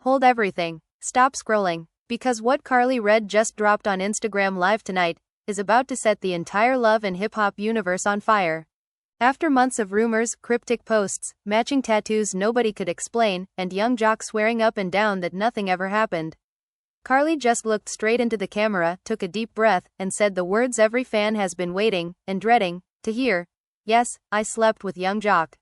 Hold everything. Stop scrolling. Because what Karlie Red just dropped on Instagram Live tonight is about to set the entire love and hip-hop universe on fire. After months of rumors, cryptic posts, matching tattoos nobody could explain, and young Jock swearing up and down that nothing ever happened, Karlie just looked straight into the camera, took a deep breath, and said the words every fan has been waiting and dreading to hear. Yes, I slept with young Jock.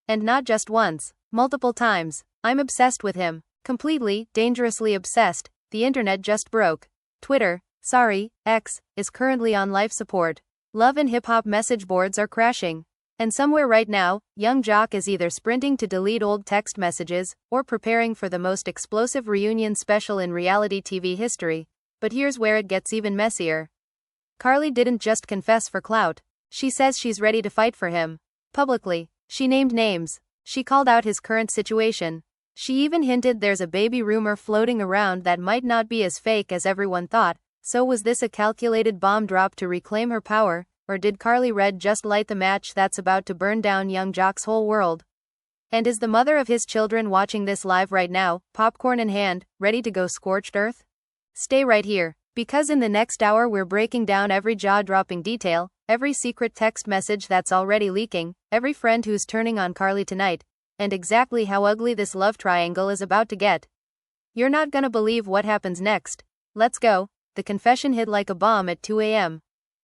And not just once, multiple times. I'm obsessed with him. Completely, dangerously obsessed. The internet just broke. Twitter, sorry, X, is currently on life support. Love and hip-hop message boards are crashing. And somewhere right now, young Jock is either sprinting to delete old text messages, or preparing for the most explosive reunion special in reality TV history. But here's where it gets even messier. Karlie didn't just confess for clout. She says she's ready to fight for him. Publicly. She named names. She called out his current situation. She even hinted there's a baby rumor floating around that might not be as fake as everyone thought. So was this a calculated bomb drop to reclaim her power, or did Karlie Red just light the match that's about to burn down young Jock's whole world? And is the mother of his children watching this live right now, popcorn in hand, ready to go scorched earth? Stay right here, because in the next hour we're breaking down every jaw-dropping detail, every secret text message that's already leaking, every friend who's turning on Karlie tonight, and exactly how ugly this love triangle is about to get. You're not gonna believe what happens next. Let's go. The confession hit like a bomb at 2 a.m.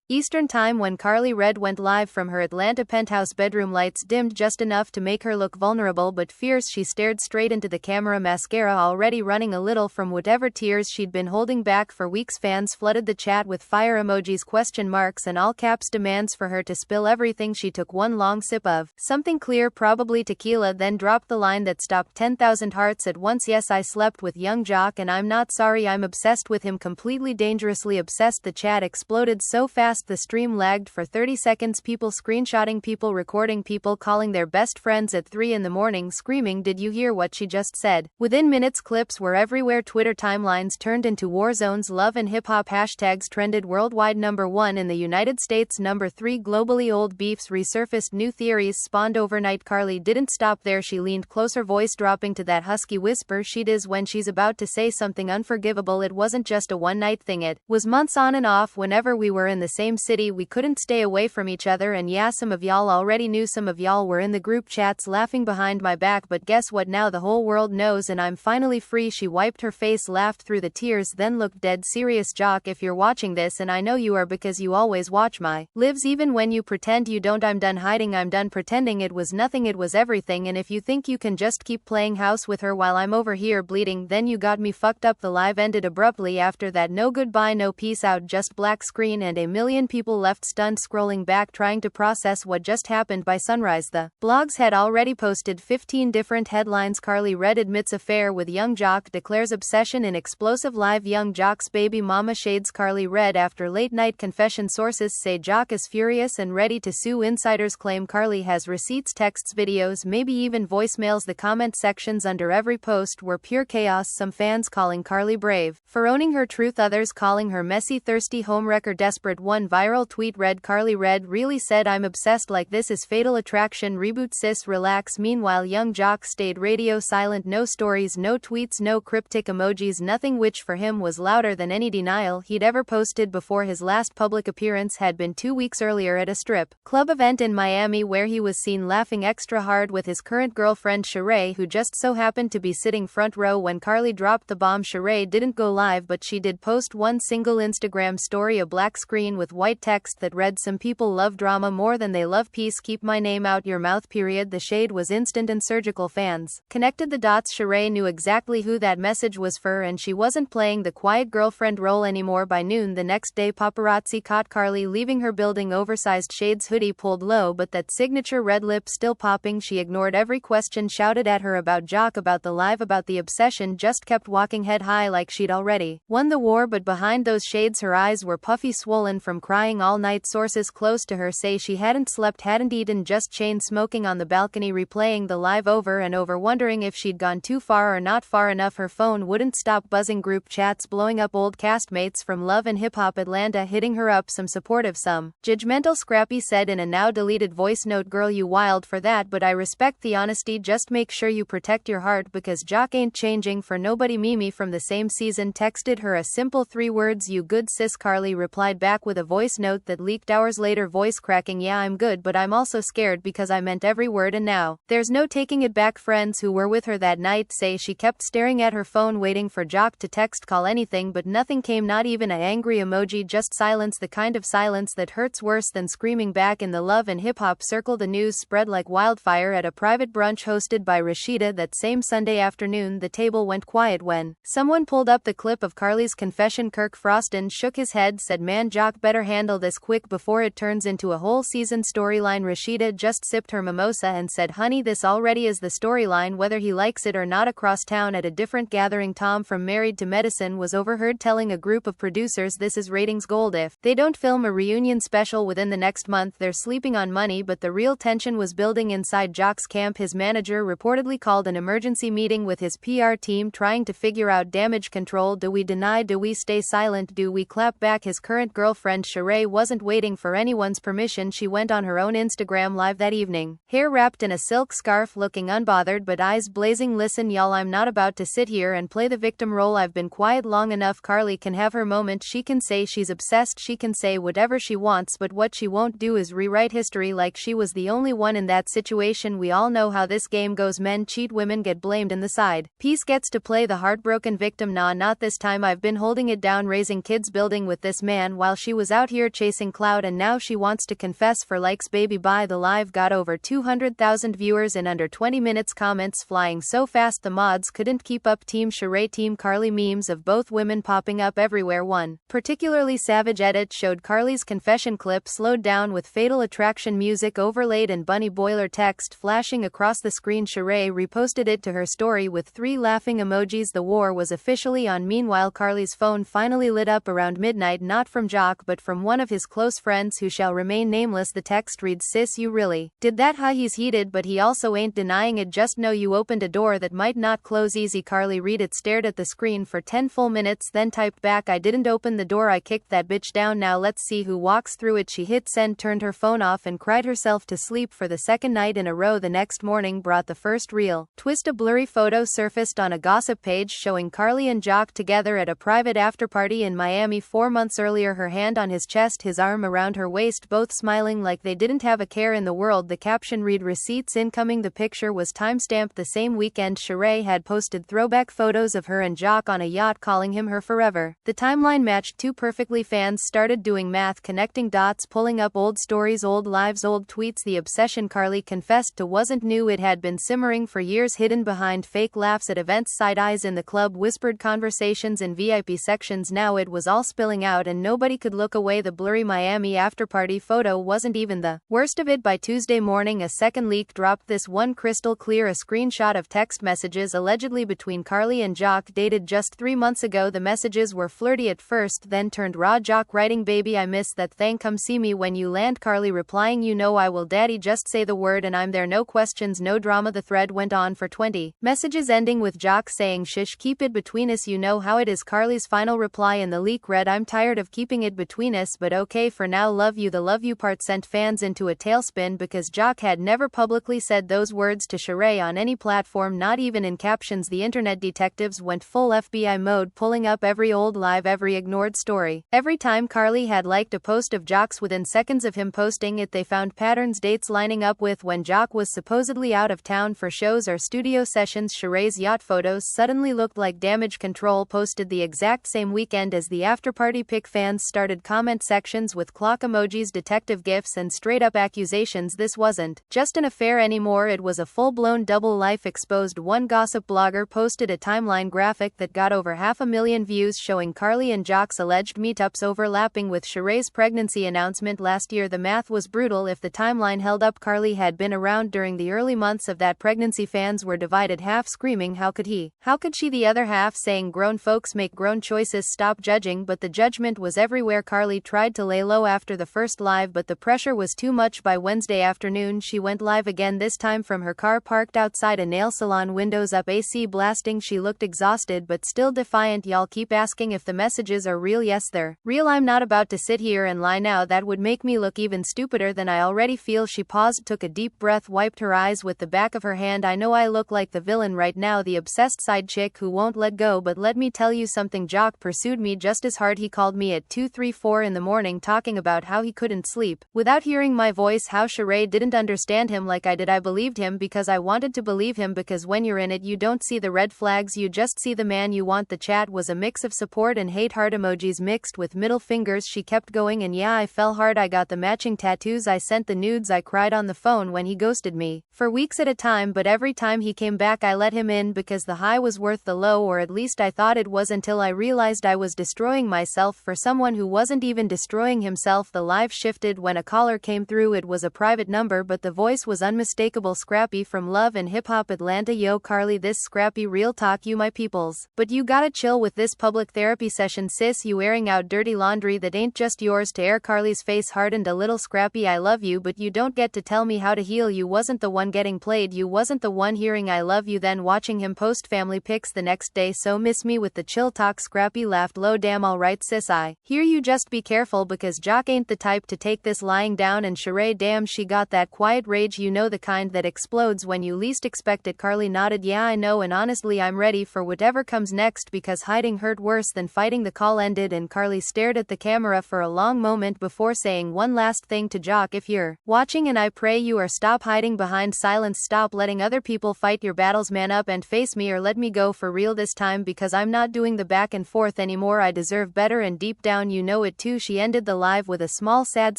Eastern Time when Karlie Red went live from her Atlanta penthouse bedroom, lights dimmed just enough to make her look vulnerable but fierce. She stared straight into the camera, mascara already running a little from whatever tears she'd been holding back for weeks. Fans flooded the chat with fire emojis, question marks, and all caps demands for her to spill everything. She took one long sip of something clear, probably tequila, then dropped the line that stopped 10,000 hearts at once. Yes, I slept with young Jock and I'm not sorry. I'm obsessed with him, completely dangerously obsessed. The chat exploded so fast the stream lagged for 30 seconds. People screenshotting, people recording, people calling their best friends at 3 in the morning screaming, "Did you hear what she just said?" Within minutes, clips were everywhere. Twitter timelines turned into war zones. Love and hip-hop hashtags trended worldwide. #1 in the United States, #3 globally. Old beefs resurfaced, new theories spawned overnight. Karlie didn't stop there. She leaned closer, voice dropping to that husky whisper she does when she's about to say something unforgivable. It wasn't just a one-night thing, it was months on and off. Whenever we were in the same city, we couldn't stay away from each other, and yeah, some of y'all already knew. Some of y'all were in the group chats laughing behind my back, but guess what? Now the whole world knows and I'm finally free." She wiped her face, laughed through the tears, then looked dead serious. "Jock, if you're watching this, and I know you are because you always watch my lives even when you pretend you don't, I'm done hiding, I'm done pretending. It was nothing, it was everything, and if you think you can just keep playing house with her while I'm over here bleeding, then you got me fucked up." The live ended abruptly after that. No goodbye, no peace out, just black screen and a million people left stunned, scrolling back trying to process what just happened. By sunrise, the blogs had already posted 15 different headlines. Karlie Red admits affair with young Jock, declares obsession in explosive live. Young Jock's baby mama shades Karlie Red after late night confession. Sources say Jock is furious and ready to sue. Insiders claim Karlie has receipts, texts, videos, maybe even voicemails. The comment sections under every post were pure chaos, some fans calling Karlie brave for owning her truth, others calling her messy, thirsty, homewrecker, desperate. One viral tweet read, "Karlie Red really said I'm obsessed, like this is fatal attraction, reboot sis, relax." Meanwhile, young Jock stayed radio silent. No stories, no tweets, no cryptic emojis, nothing, which for him was louder than any denial he'd ever posted before. His last public appearance had been 2 weeks earlier at a strip club event in Miami, where he was seen laughing extra hard with his current girlfriend Sheree, who just so happened to be sitting front row when Karlie dropped the bomb. Sheree didn't go live, but she did post one single Instagram story, a black screen with white text that read, "Some people love drama more than they love peace, keep my name out your mouth, period." The shade was instant and surgical. Fans connected the dots. Sheree knew exactly who that message was for, and she wasn't playing the quiet girlfriend role anymore. By noon the next day, paparazzi caught Karlie leaving her building, oversized shades, hoodie pulled low, but that signature red lip still popping. She ignored every question shouted at her about Jock, about the live, about the obsession, just kept walking head high like she'd already won the war. But behind those shades her eyes were puffy, swollen from crying all night. Sources close to her say she hadn't slept, hadn't eaten, just chain smoking on the balcony, replaying the live over and over, wondering if she'd gone too far or not far enough. Her phone wouldn't stop buzzing, group chats blowing up, old castmates from Love and Hip Hop Atlanta hitting her up, some supportive, some judgmental. Scrappy said in a now deleted voice note, "Girl, you wild for that, but I respect the honesty. Just make sure you protect your heart because Jock ain't changing for nobody." Mimi from the same season texted her a simple 3 words, "You good sis?" Karlie replied back with a voice note that leaked hours later, voice cracking, "Yeah, I'm good, but I'm also scared because I meant every word and now there's no taking it back." Friends who were with her that night say she kept staring at her phone waiting for Jock to text, call, anything, but nothing came, not even an angry emoji, just silence, the kind of silence that hurts worse than screaming back. In the Love and Hip Hop circle, the news spread like wildfire. At a private brunch hosted by Rashida that same Sunday afternoon, the table went quiet when someone pulled up the clip of Karlie's confession. Kirk Froston shook his head, said, "Man, Jock better handle this quick before it turns into a whole season storyline." Rashida just sipped her mimosa and said, "Honey, this already is the storyline, whether he likes it or not." Across town at a different gathering, Tom from Married to Medicine was overheard telling a group of producers this is ratings gold if they don't film a reunion special within the next month. They're sleeping on money. But the real tension was building inside Jock's camp. His manager reportedly called an emergency meeting with his PR team trying to figure out damage control. Do we deny? Do we stay silent? Do we clap back? His current girlfriend Sheree wasn't waiting for anyone's permission. She went on her own Instagram live that evening, hair wrapped in a silk scarf, looking unbothered but eyes blazing. "Listen y'all, I'm not about to sit here and play the victim role. I've been quiet long enough. Karlie can have her moment. She can say she's obsessed, she can say whatever she wants, but what she won't do is rewrite history like she was the only one in that situation. We all know how this game goes. Men cheat, women get blamed, and the side piece gets to play the heartbroken victim. Nah, not this time. I've been holding it down, raising kids, building with this man while she was out here chasing clout, and now she wants to confess for likes. Baby bye." The live got over 200,000 viewers in under 20 minutes, comments flying so fast the mods couldn't keep up. Team Sheree, Team Karlie, memes of both women popping up everywhere. One particularly savage edit showed Karlie's confession clip slowed down with Fatal Attraction music overlaid and bunny boiler text flashing across the screen. Sheree reposted it to her story with 3 laughing emojis. The war was officially on. Meanwhile, Karlie's phone finally lit up around midnight, not from Jock but from one of his close friends who shall remain nameless. The text reads, "Sis, you really did that, huh? He's heated, but he also ain't denying it. Just know you opened a door that might not close easy." Karlie read it, stared at the screen for 10 full minutes, then typed back, "I didn't open the door, I kicked that bitch down. Now let's see who walks through it." She hit send, turned her phone off, and cried herself to sleep for the second night in a row. The next morning brought the first real twist. A blurry photo surfaced on a gossip page showing Karlie and Jock together at a private afterparty in Miami 4 months earlier, her hand on his chest, his arm around her waist, both smiling like they didn't have a care in the world. The caption read, "Receipts incoming." The picture was timestamped the same weekend. Sheree had posted throwback photos of her and Jock on a yacht, calling him her forever. The timeline matched too perfectly. Fans started doing math, connecting dots, pulling up old stories, old lives, old tweets. The obsession Karlie confessed to wasn't new. It had been simmering for years, hidden behind fake laughs at events, side eyes in the club, whispered conversations in VIP sections. Now it was all spilling out and nobody could look away. The blurry Miami afterparty photo wasn't even the worst of it. By Tuesday morning, a second leak dropped, this one crystal clear, a screenshot of text messages allegedly between Karlie and Jock, dated just 3 months ago. The messages were flirty at first, then turned raw. Jock writing, "Baby, I miss that thing, come see me when you land." Karlie replying, "You know I will daddy, just say the word and I'm there, no questions, no drama." The thread went on for 20 messages, ending with Jock saying, "Shish, keep it between us, you know how it is." Karlie's final reply in the leak read, "I'm tired of keeping it between us, but okay for now, love you." The love you part sent fans into a tailspin because Jock had never publicly said those words to Sheree on any platform, not even in captions. The internet detectives went full FBI mode, pulling up every old live, every ignored story. Every time Karlie had liked a post of Jock's, within seconds of him posting it, they found patterns, dates lining up with when Jock was supposedly out of town for shows or studio sessions. Sheree's yacht photos suddenly looked like Damage Control posted the exact same weekend as the afterparty pic. Fans started comment sections with clock emojis, detective gifs, and straight-up accusations. This wasn't just an affair anymore, it was a full-blown double life exposed. One gossip blogger posted a timeline graphic that got over 500,000 views showing Karlie and Jock's alleged meetups overlapping with Sheree's pregnancy announcement last year. The math was brutal. If the timeline held up, Karlie had been around during the early months of that pregnancy. Fans were divided, half screaming, "How could he? How could she?" The other half saying, "Grown folks make grown choices, stop judging." But the judgment was everywhere. Karlie Karlie tried to lay low after the first live, but the pressure was too much. By Wednesday afternoon she went live again, this time from her car parked outside a nail salon, windows up, AC blasting. She looked exhausted but still defiant. Y'all keep asking if the messages are real. Yes, they're real. I'm not about to sit here and lie now. That would make me look even stupider than I already feel. She paused, took a deep breath, wiped her eyes with the back of her hand. I know I look like the villain right now, the obsessed side chick who won't let go, but let me tell you something. Jock pursued me just as hard. He called me at 2, 3, 4 in the morning talking about how he couldn't sleep without hearing my voice, how Sheree didn't understand him like I did. I believed him because I wanted to believe him, because when you're in it you don't see the red flags, you just see the man you want. The chat was a mix of support and hate, heart emojis mixed with middle fingers. She kept going, and yeah, I fell hard. I got the matching tattoos, I sent the nudes, I cried on the phone when he ghosted me for weeks at a time, but every time he came back I let him in because the high was worth the low, or at least I thought it was, until I realized I was destroying myself for someone who wasn't even destroying himself. The live shifted when a caller came through. It was a private number but the voice was unmistakable. Scrappy from Love and Hip Hop Atlanta. Yo Karlie, this Scrappy, real talk, you my peoples, but you gotta chill with this public therapy session, sis. You airing out dirty laundry that ain't just yours to air. Karlie's face hardened a little. Scrappy, I love you, but you don't get to tell me how to heal. You wasn't the one getting played, you wasn't the one hearing I love you then watching him post family pics the next day. So miss me with the chill talk. Scrappy laughed low. Damn, alright sis, I hear you, just be careful because Jock ain't the type to take this lying down. And Sheree, damn, she got that quiet rage, you know, the kind that explodes when you least expect it. Karlie nodded. Yeah, I know, and honestly I'm ready for whatever comes next because hiding hurt worse than fighting. The call ended and Karlie stared at the camera for a long moment before saying one last thing to Jock. If you're watching, and I pray you are, stop hiding behind silence, stop letting other people fight your battles, man up and face me or let me go for real this time because I'm not doing the back and forth anymore. I deserve better and deep down you know it too. She ended the live with a small sad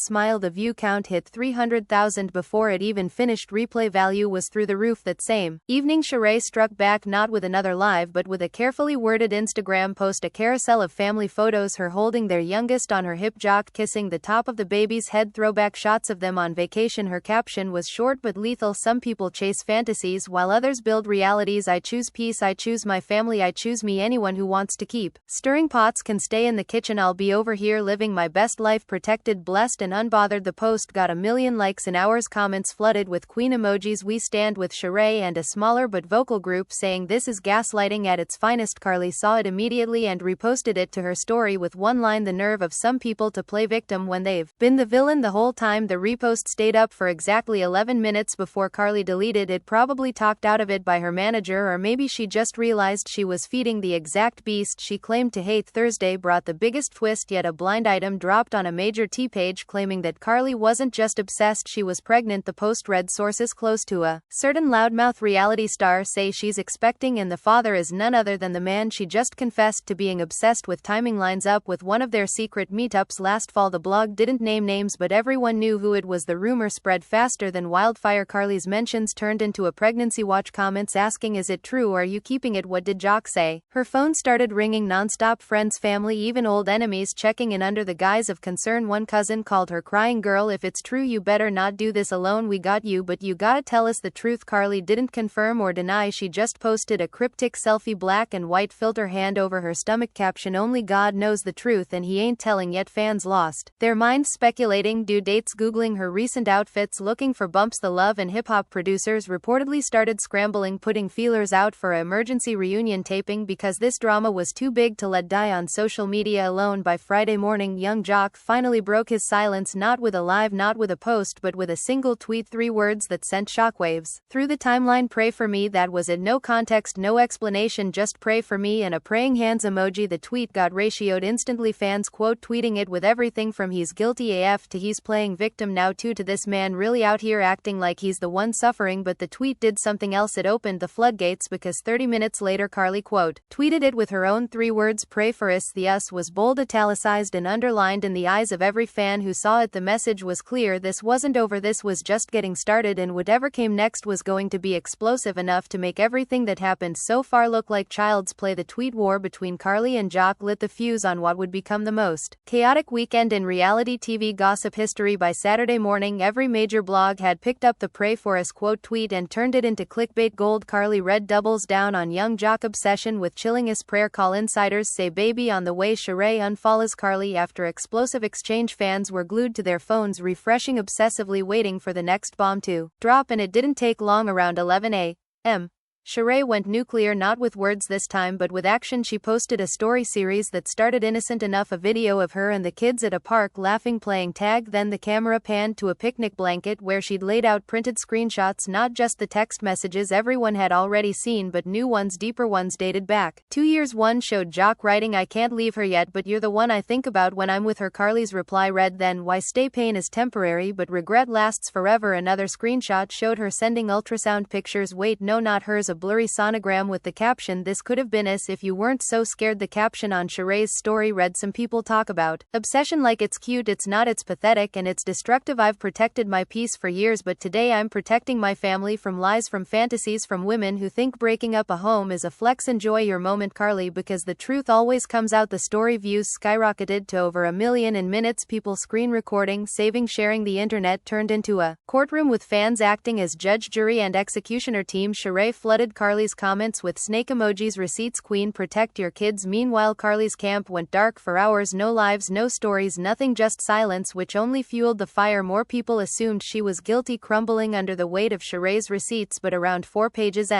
smile. The view count hit 300,000 before it even finished. Replay value was through the roof. That same evening Sheree struck back, not with another live but with a carefully worded Instagram post, a carousel of family photos, her holding their youngest on her hip, Jock kissing the top of the baby's head, throwback shots of them on vacation. Her caption was short but lethal. Some people chase fantasies while others build realities. I choose peace, I choose my family, I choose me. Anyone who wants to keep stirring pots can stay in the kitchen. I'll be over here living my best life, protected, blessed and unbothered. The post got 1 million likes in hours, comments flooded with queen emojis, we stand with Sheree, and a smaller but vocal group saying this is gaslighting at its finest. Karlie saw it immediately and reposted it to her story with one line, the nerve of some people to play victim when they've been the villain the whole time. The repost stayed up for exactly 11 minutes before Karlie deleted it, probably talked out of it by her manager, or maybe she just realized she was feeding the exact beast she claimed to hate. Thursday brought the biggest twist yet. A blind item dropped on a major T page claiming that Karlie wasn't just obsessed, she was pregnant. The post read, sources close to a certain loudmouth reality star say she's expecting, and the father is none other than the man she just confessed to being obsessed with. Timing lines up with one of their secret meetups last fall. The blog didn't name names but everyone knew who it was. The rumor spread faster than wildfire. Karlie's mentions turned into a pregnancy watch, comments asking, is it true, are you keeping it, what did Jock say? Her phone started ringing nonstop, friends, family, even old enemies checking in under the guise of concern. One cousin called her crying, girl, if it's true you better not do this alone, we got you, but you gotta tell us the truth. Karlie didn't confirm or deny, she just posted a cryptic selfie, black and white filter, hand over her stomach, caption, only God knows the truth and he ain't telling yet. Fans lost their minds speculating due dates, googling her recent outfits, looking for bumps. The Love and Hip Hop producers reportedly started scrambling, putting feelers out for an emergency reunion taping because this drama was too big to let die on social media alone. By Friday morning, young Jock finally broke his silence, not with a live, not with a post, but with a single tweet, 3 words that sent shockwaves through the timeline, pray for me, that was it, no context, no explanation, just pray for me and a praying hands emoji. The tweet got ratioed instantly, fans quote tweeting it with everything from he's guilty AF to he's playing victim now too, to this man really out here acting like he's the one suffering. But the tweet did something else, it opened the floodgates because 30 minutes later Karlie quote tweeted it with her own 3 words, pray for us. The us was bold, italicized and underlined in the eyes of every fan who saw it. The message was clear, this wasn't over, this was just getting started, and whatever came next was going to be explosive enough to make everything that happened so far look like child's play. The tweet war between Karlie and Jock lit the fuse on what would become the most chaotic weekend in reality TV gossip history. By Saturday morning, every major blog had picked up the pray for us quote tweet and turned it into clickbait gold. Karlie read doubles down on young Jock obsession with chillingest prayer call, insiders say baby on the way. Sheree unfollows Karlie after after explosive exchange. Fans were glued to their phones, refreshing obsessively, waiting for the next bomb to drop, and it didn't take long. Around 11 a.m. Sheree went nuclear, not with words this time but with action. She posted a story series that started innocent enough, a video of her and the kids at a park laughing playing tag. Then the camera panned to a picnic blanket where she'd laid out printed screenshots, not just the text messages everyone had already seen but new ones, deeper ones dated back 2 years. One showed Jock writing, "I can't leave her yet, but you're the one I think about when I'm with her." Karlie's reply read, "Then why stay? Pain is temporary but regret lasts forever." Another screenshot showed her sending ultrasound pictures. Wait, no, not hers. A blurry sonogram with the caption, "This could have been us if you weren't so scared." The caption on Sheree's story read, "Some people talk about obsession like it's cute. It's not, it's pathetic and it's destructive. I've protected my peace for years, but today I'm protecting my family from lies, from fantasies, from women who think breaking up a home is a flex. Enjoy your moment, Karlie, because the truth always comes out." The story views skyrocketed to over 1 million in minutes. People screen recording, saving, sharing. The internet turned into a courtroom with fans acting as judge, jury and executioner. Team Sheree flooded Karlie's comments with snake emojis, receipts. "Queen, protect your kids." Meanwhile, Karlie's camp went dark for hours. No lives, no stories, nothing, just silence, which only fueled the fire. More people assumed she was guilty, crumbling under the weight of Sheree's receipts, but around 4 pages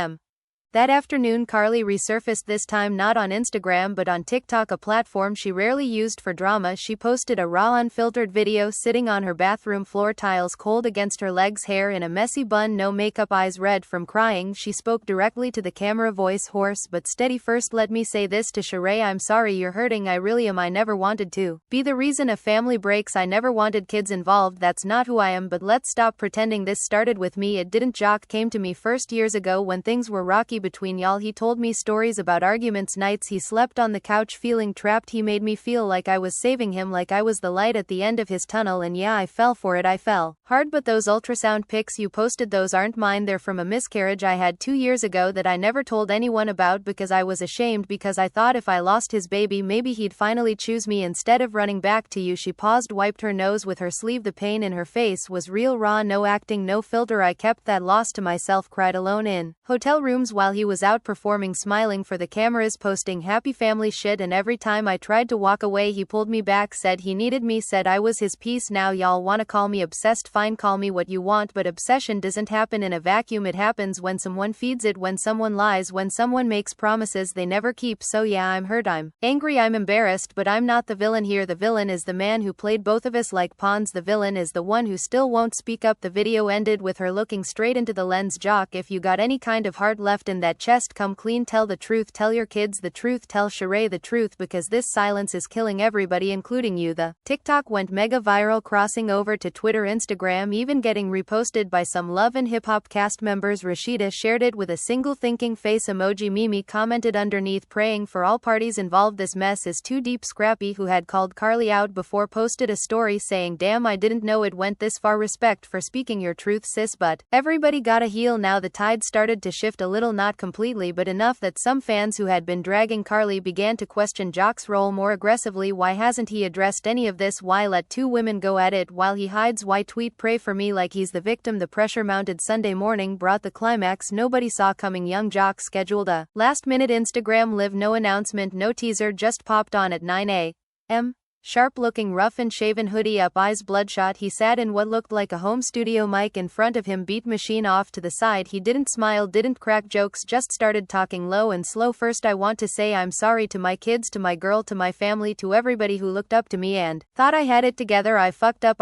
that afternoon, Karlie resurfaced, this time not on Instagram but on TikTok, a platform she rarely used for drama. She posted a raw, unfiltered video sitting on her bathroom floor, tiles cold against her legs, hair in a messy bun, no makeup, eyes red from crying. She spoke directly to the camera, voice hoarse but steady. "First, let me say this to Sheree. I'm sorry you're hurting. I really am. I never wanted to be the reason a family breaks. I never wanted kids involved. That's not who I am. But let's stop pretending this started with me. It didn't. Jock came to me first years ago when things were rocky between y'all. He told me stories about arguments, nights he slept on the couch feeling trapped. He made me feel like I was saving him, like I was the light at the end of his tunnel, and yeah, I fell for it. I fell hard. But those ultrasound pics you posted, those aren't mine. They're from a miscarriage I had 2 years ago that I never told anyone about because I was ashamed, because I thought if I lost his baby maybe he'd finally choose me instead of running back to you." She paused, wiped her nose with her sleeve. The pain in her face was real, raw, no acting, no filter. "I kept that loss to myself, cried alone in hotel rooms while he was out performing, smiling for the cameras, posting happy family shit, and every time I tried to walk away he pulled me back, said he needed me, said I was his piece. Now y'all wanna call me obsessed? Fine, call me what you want, but obsession doesn't happen in a vacuum. It happens when someone feeds it, when someone lies, when someone makes promises they never keep. So yeah, I'm hurt, I'm angry, I'm embarrassed, but I'm not the villain here. The villain is the man who played both of us like pawns. The villain is the one who still won't speak up." The video ended with her looking straight into the lens. "Jock, if you got any kind of heart left in that chest, come clean. Tell the truth. Tell your kids the truth. Tell Sheree the truth, because this silence is killing everybody, including you." The TikTok went mega viral, crossing over to Twitter, Instagram, even getting reposted by some Love and Hip Hop cast members. Rashida shared it with a single thinking face emoji. Mimi commented underneath, praying for all parties involved. "This mess is too deep." Scrappy, who had called Karlie out before, posted a story saying, "Damn, I didn't know it went this far. Respect for speaking your truth, sis, but everybody gotta heal now." The tide started to shift a little, not completely but enough that some fans who had been dragging Karlie began to question Jock's role more aggressively. Why hasn't he addressed any of this? Why let two women go at it while he hides? Why tweet "pray for me" like he's the victim? The pressure mounted. Sunday morning brought the climax nobody saw coming. Young Jock scheduled a last-minute Instagram live, no announcement, no teaser, just popped on at 9 a.m. Sharp-looking, rough and shaven, hoodie up, eyes bloodshot. He sat in what looked like a home studio mic in front of him, beat machine off to the side. He didn't smile, didn't crack jokes, just started talking low and slow. "First, I want to say I'm sorry to my kids, to my girl, to my family, to everybody who looked up to me and thought I had it together. I fucked up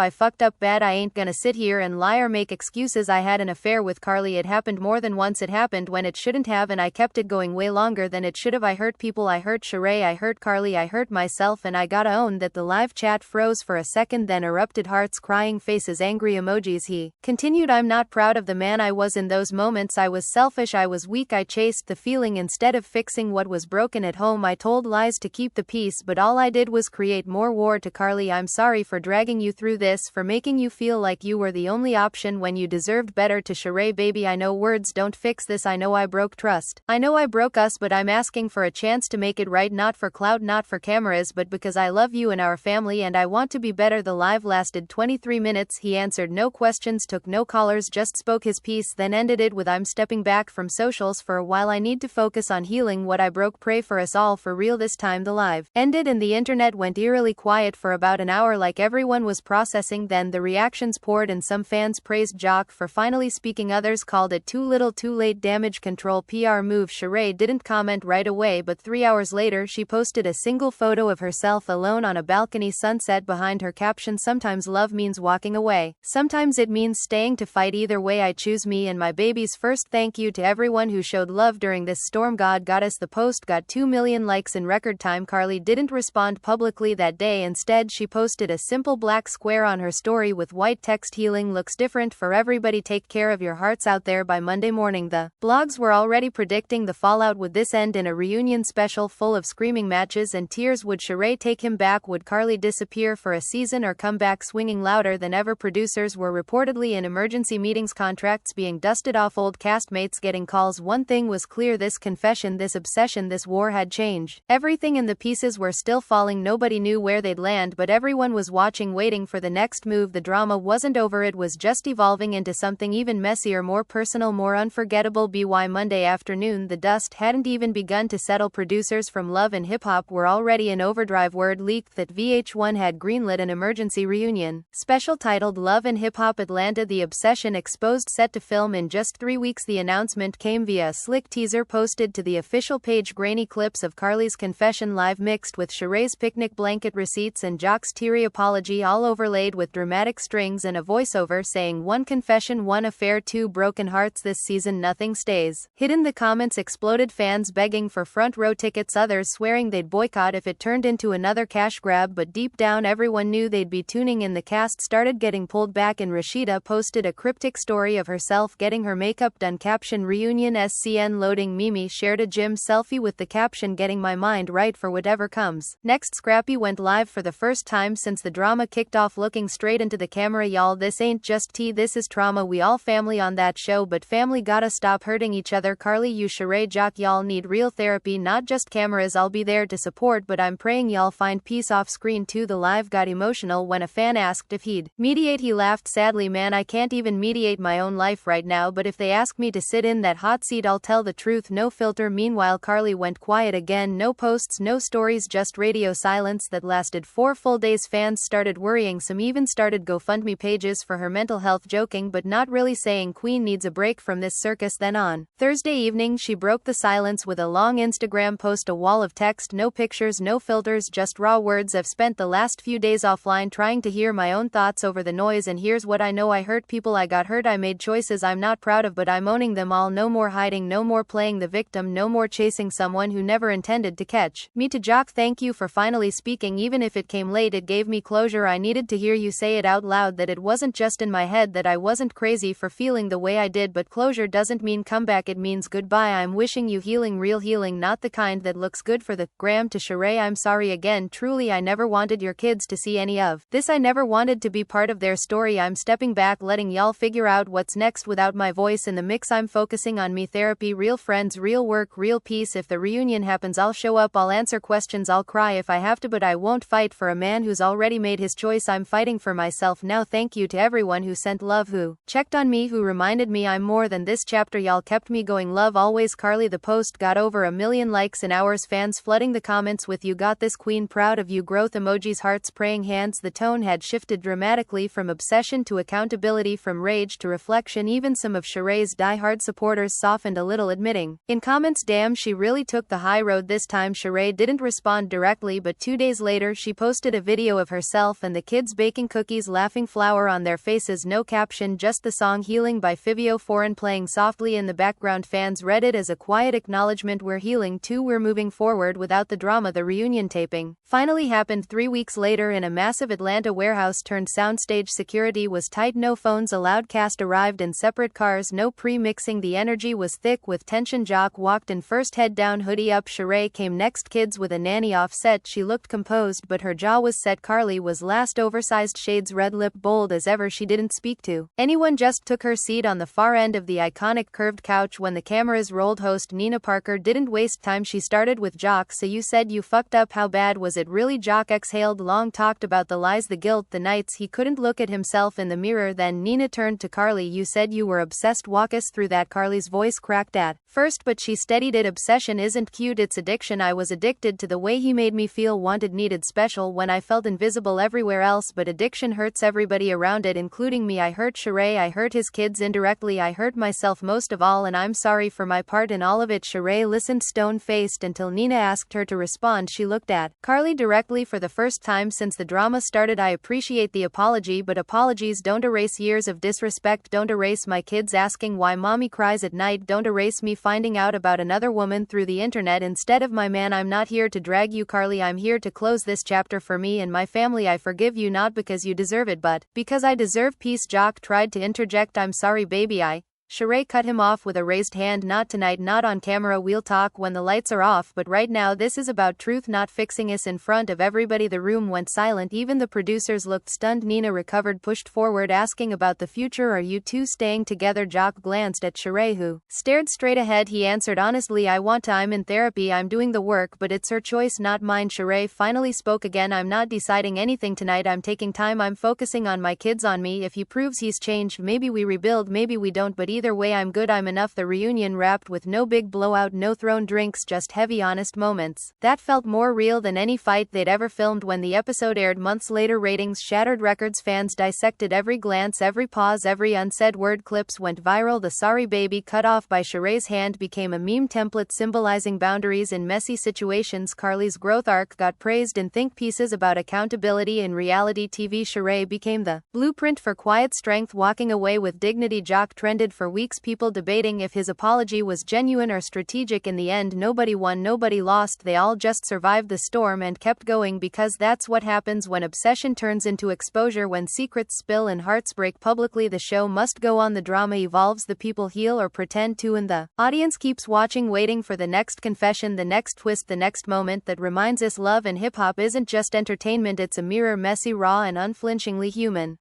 bad. I ain't gonna sit here and lie or make excuses. I had an affair with Karlie. It happened more than once. It happened when it shouldn't have, and I kept it going way longer than it should have. I hurt people, I hurt Sheree, I hurt Karlie, I hurt myself, and I gotta own that." The live chat froze for a second, then erupted. Hearts, crying faces, angry emojis. He continued, "I'm not proud of the man I was in those moments. I was selfish, I was weak, I chased the feeling instead of fixing what was broken at home. I told lies to keep the peace, but all I did was create more war." To Karlie, "I'm sorry for dragging you through this, for making you feel like you were the only option when you deserved better." To Sheree, "Baby, I know words don't fix this. I know I broke trust. I know I broke us, but I'm asking for a chance to make it right, not for clout, not for cameras, but because I love you and our family and I want to be better. The live lasted 23 minutes. He answered no questions, took no callers, just spoke his piece, then ended it with, "I'm stepping back from socials for a while. I need to focus on healing what I broke. Pray for us all for real." This time the live ended and the internet went eerily quiet for about an hour, like everyone was processing. Then the reactions poured in. Some fans praised Jock for finally speaking, others called it too little too late, damage control, PR move. Sheree didn't comment right away, but 3 hours later she posted a single photo of herself alone on a balcony, sunset behind her, caption, "Sometimes love means walking away. Sometimes it means staying to fight. Either way I choose me and my babies first. Thank you to everyone who showed love during this storm. God got us." The post got 2 million likes in record time. Karlie didn't respond publicly that day. Instead she posted a simple black square on her story with white text, "Healing looks different for everybody. Take care of your hearts out there." By Monday morning the blogs were already predicting the fallout. Would this end in a reunion special full of screaming matches and tears? Would Sheree take him back? Would Karlie disappear for a season or come back swinging louder than ever? Producers were reportedly in emergency meetings, contracts being dusted off, old castmates getting calls. One thing was clear: this confession, this obsession, this war had changed everything, and the pieces were still falling. Nobody knew where they'd land, but everyone was watching, waiting for the next move. The drama wasn't over, it was just evolving into something even messier, more personal, more unforgettable. By Monday afternoon the dust hadn't even begun to settle. Producers from Love and Hip Hop were already in overdrive. Word leaked that VH1 had greenlit an emergency reunion special titled Love and Hip Hop Atlanta, The Obsession Exposed, set to film in just 3 weeks. The announcement came via a slick teaser posted to the official page. Grainy clips of Karlie's confession live mixed with Sheree's picnic blanket receipts and Jock's teary apology, all overlaid with dramatic strings and a voiceover saying, "One confession, one affair, two broken hearts. This season nothing stays hidden." The comments exploded, fans begging for front row tickets, others swearing they'd boycott if it turned into another cash grab, but deep down everyone knew they'd be tuning in. The cast started getting pulled back and Rashida posted a cryptic story of herself getting her makeup done, caption, "Reunion SCN loading." Mimi shared a gym selfie with the caption, "Getting my mind right for whatever comes next." Scrappy went live for the first time since the drama kicked off, looking straight into the camera. "Y'all, this ain't just tea, this is trauma. We all family on that show, but family gotta stop hurting each other. Karlie, you, Sheree, Jock, y'all need real therapy, not just cameras. I'll be there to support, but I'm praying y'all find peace off screen too." The live got emotional when a fan asked if he'd mediate. He laughed sadly, "Man, I can't even mediate my own life right now, but if they ask me to sit in that hot seat I'll tell the truth, no filter." Meanwhile Karlie went quiet again. No posts, no stories, just radio silence that lasted 4 full days. Fans started worrying, some even started GoFundMe pages for her mental health, joking but not really, saying Queen needs a break from this circus. Then on Thursday evening she broke the silence with a long Instagram post, a wall of text, no pictures, no filters, just raw words. "I've spent the last few days offline trying to hear my own thoughts over the noise, and here's what I know. I hurt people, I got hurt, I made choices I'm not proud of, but I'm owning them all. No more hiding, no more playing the victim, no more chasing someone who never intended to catch me." To Jock, "Thank you for finally speaking. Even if it came late, it gave me closure. I needed to hear you say it out loud, that it wasn't just in my head, that I wasn't crazy for feeling the way I did. But closure doesn't mean comeback, it means goodbye. I'm wishing you healing, real healing, not the kind that looks good for the gram." To Sheree, "I'm sorry again. Truly, I never wanted your kids to see any of this. I never wanted to be part of their story. I'm stepping back, letting y'all figure out what's next without my voice in the mix. I'm focusing on me, therapy, real friends, real work, real peace. If the reunion happens, I'll show up, I'll answer questions, I'll cry if I have to, but I won't fight for a man who's already made his choice. I'm fighting for myself now. Thank you to everyone who sent love, who checked on me, who reminded me I'm more than this chapter. Y'all kept me going. Love always, Karlie." The post got over 1 million likes in hours, fans flooding the comments with "You got this Queen, proud of you" growth emojis, hearts, praying hands. The tone had shifted dramatically, from obsession to accountability, from rage to reflection. Even some of Sheree's die-hard supporters softened a little, admitting in comments, "Damn, she really took the high road this time." Sheree didn't respond directly, but 2 days later she posted a video of herself and the kids baking cookies, laughing, flour on their faces, no caption, just the song Healing by Fivio Foreign playing softly in the background. Fans read it as a quiet acknowledgement, "We're healing too, we're moving forward without the drama." The reunion taping finally happened 3 weeks later in a massive Atlanta warehouse turned soundstage. Security was tight, no phones allowed, cast arrived in separate cars, no pre-mixing. The energy was thick with tension. Jock walked in first, head down, hoodie up. Sheree came next, kids with a nanny off set. She looked composed, but her jaw was set. Karlie was last, oversized shades, red lip, bold as ever. She didn't speak to anyone, just took her seat on the far end of the iconic curved couch. When the cameras rolled, host Nina Parker didn't waste time. She started with Jock, "So you said you fucked up, how bad was it really?" Jock Jock exhaled long, talked about the lies, the guilt, the nights he couldn't look at himself in the mirror. Then Nina turned to Karlie. You said you were obsessed. Walk us through that. Karlie's voice cracked at first, but she steadied it. Obsession isn't cute, it's addiction. I was addicted to the way he made me feel, wanted, needed, special, when I felt invisible everywhere else. But addiction hurts everybody around it, including me. I hurt Sheree, I hurt his kids indirectly, I hurt myself most of all, and I'm sorry for my part in all of it. Sheree listened stone-faced until Nina asked her to respond. She looked at Karlie directly for the first time since the drama started. I appreciate the apology, but apologies don't erase years of disrespect, don't erase my kids asking why mommy cries at night, don't erase me finding out about another woman through the internet instead of my man. I'm not here to drag you, Karlie. I'm here to close this chapter for me and my family. I forgive you not because you deserve it, but because I deserve peace. Jock tried to interject. I'm sorry, baby. Sheree cut him off with a raised hand. Not tonight, not on camera. We'll talk when the lights are off, but right now this is about truth, not fixing us in front of everybody. The room went silent. Even the producers looked stunned. Nina recovered, pushed forward, asking about the future. Are you two staying together? Jock glanced at Sheree, who stared straight ahead. He answered honestly, I want to. I'm in therapy, I'm doing the work, but it's her choice, not mine. Sheree finally spoke again. I'm not deciding anything tonight. I'm taking time. I'm focusing on my kids, on me. If he proves he's changed, maybe we rebuild, maybe we don't, but either way I'm good. I'm enough. The reunion wrapped with no big blowout, no thrown drinks, just heavy, honest moments that felt more real than any fight they'd ever filmed. When the episode aired months later, ratings shattered records. Fans dissected every glance, every pause, every unsaid word. Clips went viral. The sorry baby cut off by Sheree's hand became a meme template symbolizing boundaries in messy situations. Karlie's growth arc got praised in think pieces about accountability in reality TV. Sheree became the blueprint for quiet strength, walking away with dignity. Jock trended for weeks, people debating if his apology was genuine or strategic. In the end, nobody won, nobody lost. They all just survived the storm and kept going, because that's what happens when obsession turns into exposure, when secrets spill and hearts break publicly. The show must go on. The drama evolves, the people heal or pretend to, and the audience keeps watching, waiting for the next confession, the next twist, the next moment that reminds us love and hip-hop isn't just entertainment, it's a mirror, messy, raw, and unflinchingly human.